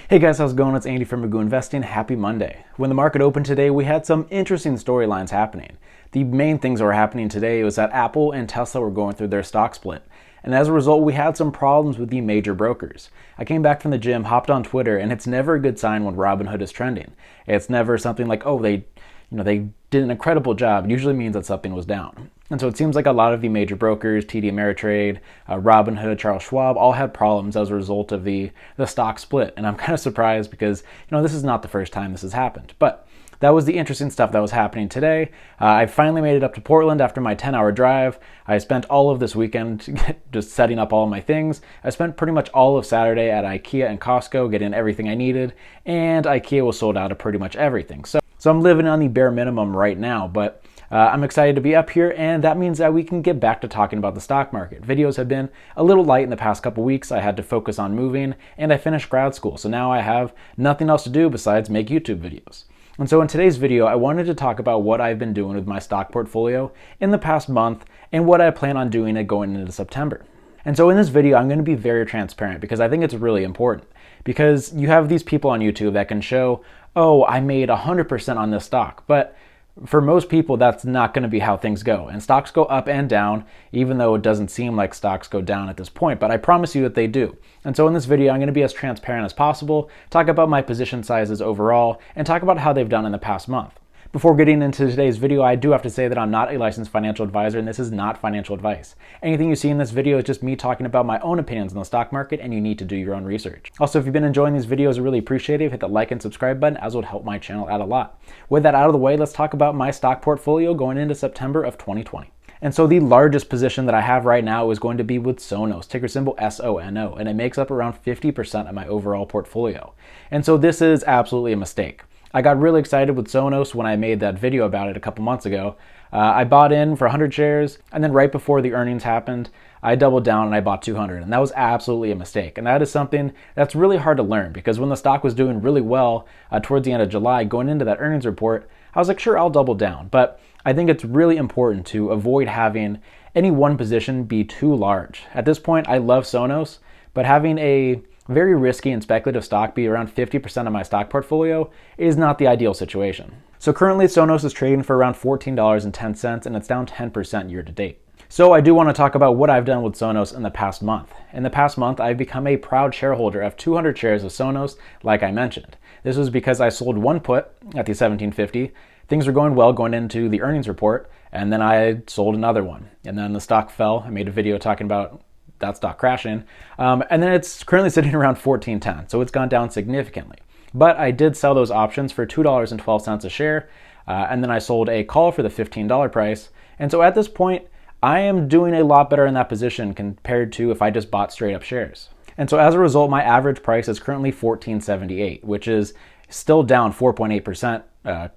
Hey guys, how's it going? It's Andy from Magoo Investing. Happy Monday. When the market opened today, we had some interesting storylines happening. The main things that were happening today was that Apple and Tesla were going through their stock split. And as a result, we had some problems with the major brokers. I came back from the gym, hopped on Twitter, and it's never a good sign when Robinhood is trending. It's never something like, oh, they did an incredible job. It usually means that something was down. And so it seems like a lot of the major brokers, TD Ameritrade, Robinhood, Charles Schwab, all had problems as a result of the stock split. And I'm kind of surprised because, this is not the first time this has happened. But that was the interesting stuff that was happening today. I finally made it up to Portland after my 10-hour drive. I spent all of this weekend just setting up all of my things. I spent pretty much all of Saturday at IKEA and Costco getting everything I needed. And IKEA was sold out of pretty much everything. So I'm living on the bare minimum right now, but I'm excited to be up here, and that means that we can get back to talking about the stock market. Videos have been a little light in the past couple weeks. I had to focus on moving, and I finished grad school, so now I have nothing else to do besides make YouTube videos. And so in today's video, I wanted to talk about what I've been doing with my stock portfolio in the past month and what I plan on doing going into September. And so in this video, I'm going to be very transparent because I think it's really important. Because you have these people on YouTube that can show, oh, I made 100% on this stock, but for most people, that's not going to be how things go. And stocks go up and down, even though it doesn't seem like stocks go down at this point, but I promise you that they do. And so in this video, I'm going to be as transparent as possible, talk about my position sizes overall, and talk about how they've done in the past month. Before getting into today's video, I do have to say that I'm not a licensed financial advisor, and this is not financial advice. Anything you see in this video is just me talking about my own opinions on the stock market, and you need to do your own research. Also, if you've been enjoying these videos, I really appreciate it. Hit the like and subscribe button, as it would help my channel out a lot. With that out of the way, let's talk about my stock portfolio going into September of 2020. And so the largest position that I have right now is going to be with Sonos, ticker symbol SONO, and it makes up around 50% of my overall portfolio. And so this is absolutely a mistake. I got really excited with Sonos when I made that video about it a couple months ago. I bought in for 100 shares, and then right before the earnings happened, I doubled down and I bought 200, and that was absolutely a mistake. And that is something that's really hard to learn because when the stock was doing really well towards the end of July, going into that earnings report, I was like, sure, I'll double down. But I think it's really important to avoid having any one position be too large. At this point, I love Sonos, but having a very risky and speculative stock be around 50% of my stock portfolio is not the ideal situation. So currently Sonos is trading for around $14.10 and it's down 10% year to date. So I do want to talk about what I've done with Sonos in the past month. In the past month, I've become a proud shareholder of 200 shares of Sonos, like I mentioned. This was because I sold one put at the 1750. Things were going well going into the earnings report, and then I sold another one. And then the stock fell. I made a video talking about that stock crashing. And then it's currently sitting around $14.10, so it's gone down significantly. But I did sell those options for $2.12 a share, and then I sold a call for the $15 price. And so at this point, I am doing a lot better in that position compared to if I just bought straight up shares. And so as a result, my average price is currently $14.78, which is still down 4.8%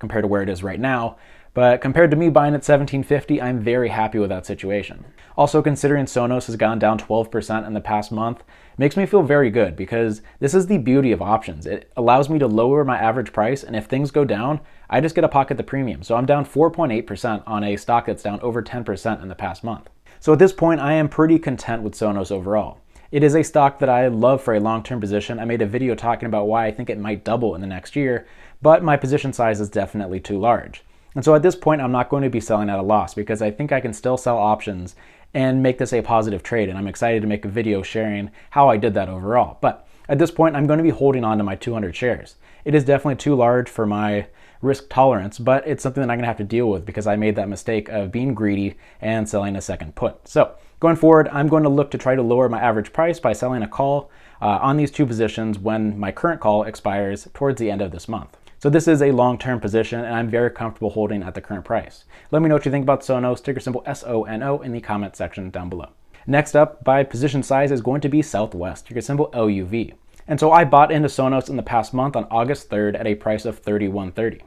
compared to where it is right now. But compared to me buying at $17.50, I'm very happy with that situation. Also, considering Sonos has gone down 12% in the past month, makes me feel very good because this is the beauty of options. It allows me to lower my average price, and if things go down, I just get to pocket the premium. So I'm down 4.8% on a stock that's down over 10% in the past month. So at this point, I am pretty content with Sonos overall. It is a stock that I love for a long-term position. I made a video talking about why I think it might double in the next year, but my position size is definitely too large. And so at this point, I'm not going to be selling at a loss because I think I can still sell options and make this a positive trade. And I'm excited to make a video sharing how I did that overall. But at this point, I'm going to be holding on to my 200 shares. It is definitely too large for my risk tolerance, but it's something that I'm going to have to deal with because I made that mistake of being greedy and selling a second put. So going forward, I'm going to look to try to lower my average price by selling a call on these two positions when my current call expires towards the end of this month. So this is a long-term position, and I'm very comfortable holding at the current price. Let me know what you think about Sonos, ticker symbol SONO, in the comment section down below. Next up, by position size, is going to be Southwest, ticker symbol LUV. And so I bought into Sonos in the past month on August 3rd at a price of $31.30.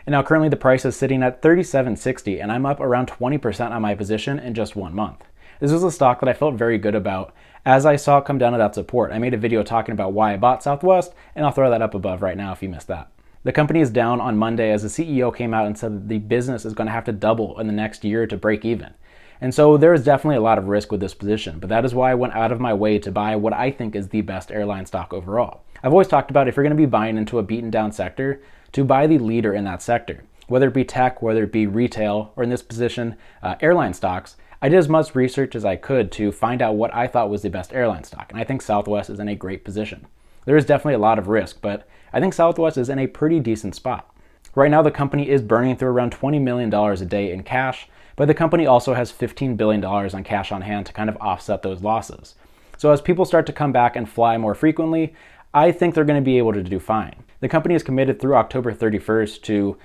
And now currently the price is sitting at $37.60, and I'm up around 20% on my position in just 1 month. This was a stock that I felt very good about as I saw it come down to that support. I made a video talking about why I bought Southwest, and I'll throw that up above right now if you missed that. The company is down on Monday as the CEO came out and said that the business is going to have to double in the next year to break even. And so there is definitely a lot of risk with this position, but that is why I went out of my way to buy what I think is the best airline stock overall. I've always talked about if you're going to be buying into a beaten down sector, to buy the leader in that sector. Whether it be tech, whether it be retail, or in this position, airline stocks, I did as much research as I could to find out what I thought was the best airline stock, and I think Southwest is in a great position. There is definitely a lot of risk, but I think Southwest is in a pretty decent spot. Right now, the company is burning through around $20 million a day in cash, but the company also has $15 billion on cash on hand to kind of offset those losses. So as people start to come back and fly more frequently, I think they're going to be able to do fine. The company is committed through October 31st to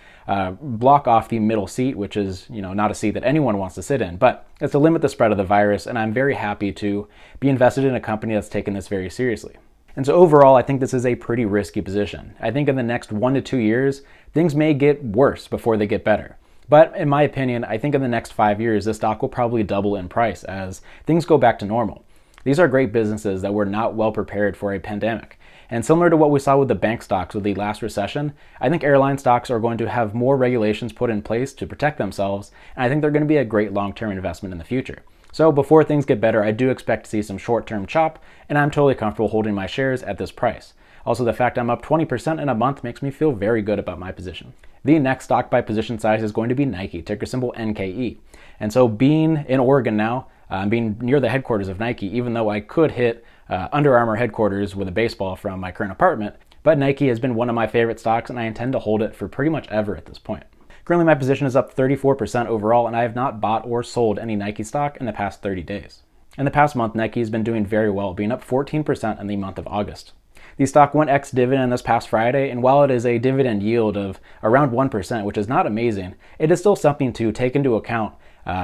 block off the middle seat, which is, not a seat that anyone wants to sit in, but it's to limit the spread of the virus, and I'm very happy to be invested in a company that's taken this very seriously. And so overall, I think this is a pretty risky position. I think in the next 1 to 2 years, things may get worse before they get better. But in my opinion, I think in the next 5 years, this stock will probably double in price as things go back to normal. These are great businesses that were not well prepared for a pandemic. And similar to what we saw with the bank stocks with the last recession, I think airline stocks are going to have more regulations put in place to protect themselves, and I think they're going to be a great long-term investment in the future. So before things get better, I do expect to see some short-term chop, and I'm totally comfortable holding my shares at this price. Also, the fact I'm up 20% in a month makes me feel very good about my position. The next stock by position size is going to be Nike, ticker symbol NKE. And so being in Oregon now, being near the headquarters of Nike, even though I could hit Under Armour headquarters with a baseball from my current apartment, but Nike has been one of my favorite stocks and I intend to hold it for pretty much ever at this point. Currently my position is up 34% overall and I have not bought or sold any Nike stock in the past 30 days. In the past month, Nike has been doing very well, being up 14% in the month of August. The stock went ex-dividend this past Friday, and while it is a dividend yield of around 1%, which is not amazing, it is still something to take into account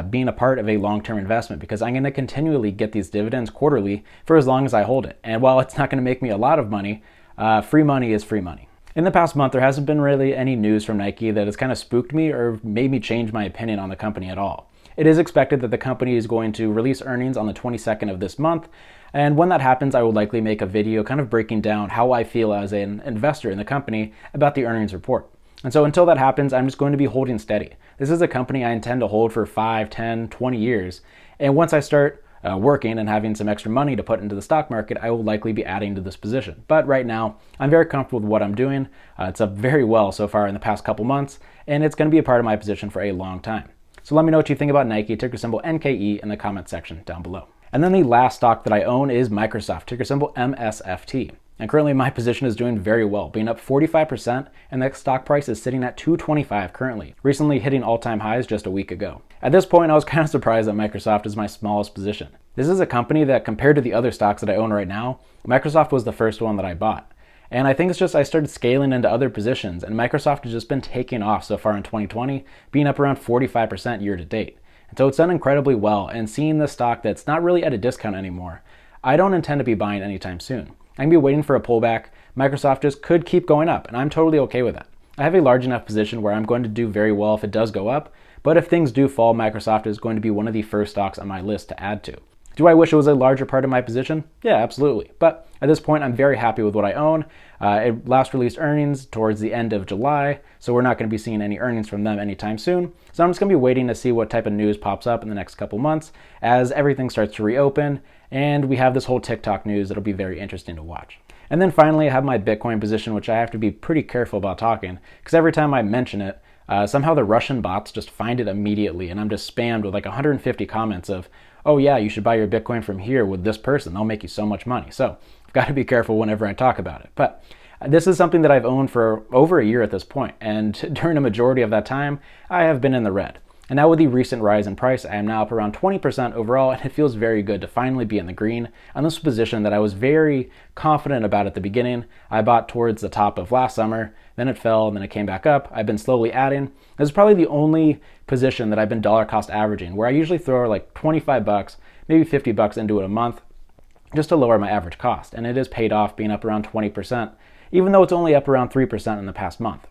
being a part of a long-term investment because I'm going to continually get these dividends quarterly for as long as I hold it. And while it's not going to make me a lot of money, free money is free money. In the past month, there hasn't been really any news from Nike that has kind of spooked me or made me change my opinion on the company at all. It is expected that the company is going to release earnings on the 22nd of this month, and when that happens, I will likely make a video kind of breaking down how I feel as an investor in the company about the earnings report. And so until that happens, I'm just going to be holding steady. This is a company I intend to hold for 5, 10, 20 years, and once I start working and having some extra money to put into the stock market, I will likely be adding to this position. But right now, I'm very comfortable with what I'm doing. It's up very well so far in the past couple months, and it's going to be a part of my position for a long time. So let me know what you think about Nike, ticker symbol NKE, in the comment section down below. And then the last stock that I own is Microsoft, ticker symbol MSFT. And currently my position is doing very well, being up 45%, and the stock price is sitting at $225 currently, recently hitting all-time highs just a week ago. At this point, I was kind of surprised that Microsoft is my smallest position. This is a company that, compared to the other stocks that I own right now, Microsoft was the first one that I bought. And I think it's just I started scaling into other positions, and Microsoft has just been taking off so far in 2020, being up around 45% year to date. And so it's done incredibly well, and seeing this stock that's not really at a discount anymore, I don't intend to be buying anytime soon. I'm going to be waiting for a pullback. Microsoft just could keep going up, and I'm totally okay with that. I have a large enough position where I'm going to do very well if it does go up, but if things do fall, Microsoft is going to be one of the first stocks on my list to add to. Do I wish it was a larger part of my position? Yeah, absolutely. But at this point, I'm very happy with what I own. It last released earnings towards the end of July, so we're not going to be seeing any earnings from them anytime soon. So I'm just going to be waiting to see what type of news pops up in the next couple months as everything starts to reopen, and we have this whole TikTok news that'll be very interesting to watch. And then finally, I have my Bitcoin position, which I have to be pretty careful about talking, because every time I mention it, somehow the Russian bots just find it immediately, and I'm just spammed with like 150 comments of, oh yeah, you should buy your Bitcoin from here with this person. They'll make you so much money. So I've got to be careful whenever I talk about it. But this is something that I've owned for over a year at this point, and during a majority of that time, I have been in the red. And now with the recent rise in price, I am now up around 20% overall, and it feels very good to finally be in the green on this position that I was very confident about at the beginning. I bought towards the top of last summer, then it fell, and then it came back up. I've been slowly adding. This is probably the only position that I've been dollar cost averaging, where I usually throw like 25 bucks, maybe 50 bucks into it a month, just to lower my average cost. And it has paid off, being up around 20%, even though it's only up around 3% in the past month.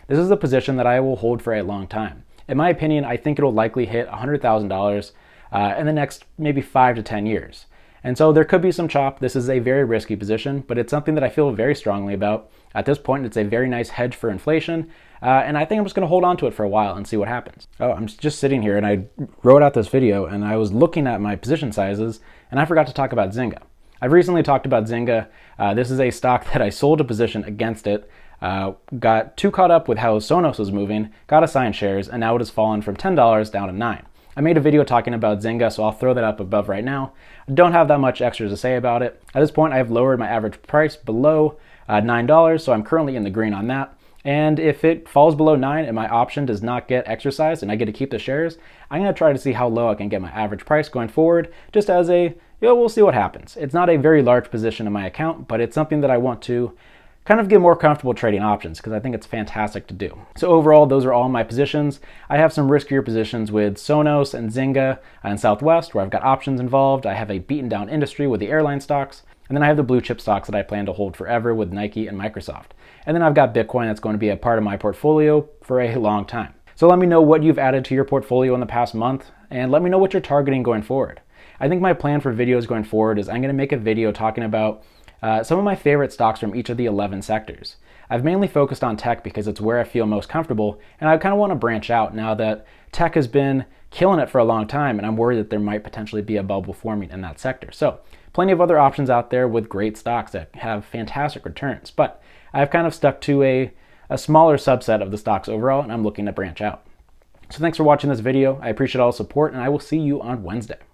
This is a position that I will hold for a long time. In my opinion, I think it'll likely hit $100,000 in the next maybe 5 to 10 years. And so there could be some chop. This is a very risky position, but it's something that I feel very strongly about. At this point, it's a very nice hedge for inflation, and I think I'm just going to hold on to it for a while and see what happens. Oh, I'm just sitting here and I wrote out this video and I was looking at my position sizes and I forgot to talk about Zynga. I've recently talked about Zynga. This is a stock that I sold a position against it, got too caught up with how Sonos was moving, got assigned shares, and now it has fallen from $10 down to $9. I made a video talking about Zynga, so I'll throw that up above right now. I don't have that much extra to say about it. At this point, I've lowered my average price below $9, so I'm currently in the green on that. And if it falls below 9 and my option does not get exercised and I get to keep the shares, I'm going to try to see how low I can get my average price going forward, just as a, we'll see what happens. It's not a very large position in my account, but it's something that I want to kind of get more comfortable trading options because I think it's fantastic to do. So overall, those are all my positions. I have some riskier positions with Sonos and Zynga and Southwest where I've got options involved. I have a beaten down industry with the airline stocks. And then I have the blue chip stocks that I plan to hold forever with Nike and Microsoft. And then I've got Bitcoin that's going to be a part of my portfolio for a long time. So let me know what you've added to your portfolio in the past month and let me know what you're targeting going forward. I think my plan for videos going forward is I'm going to make a video talking about some of my favorite stocks from each of the 11 sectors. I've mainly focused on tech because it's where I feel most comfortable, and I kind of want to branch out now that tech has been killing it for a long time, and I'm worried that there might potentially be a bubble forming in that sector. So plenty of other options out there with great stocks that have fantastic returns, but I've kind of stuck to a smaller subset of the stocks overall, and I'm looking to branch out. So thanks for watching this video. I appreciate all the support, and I will see you on Wednesday.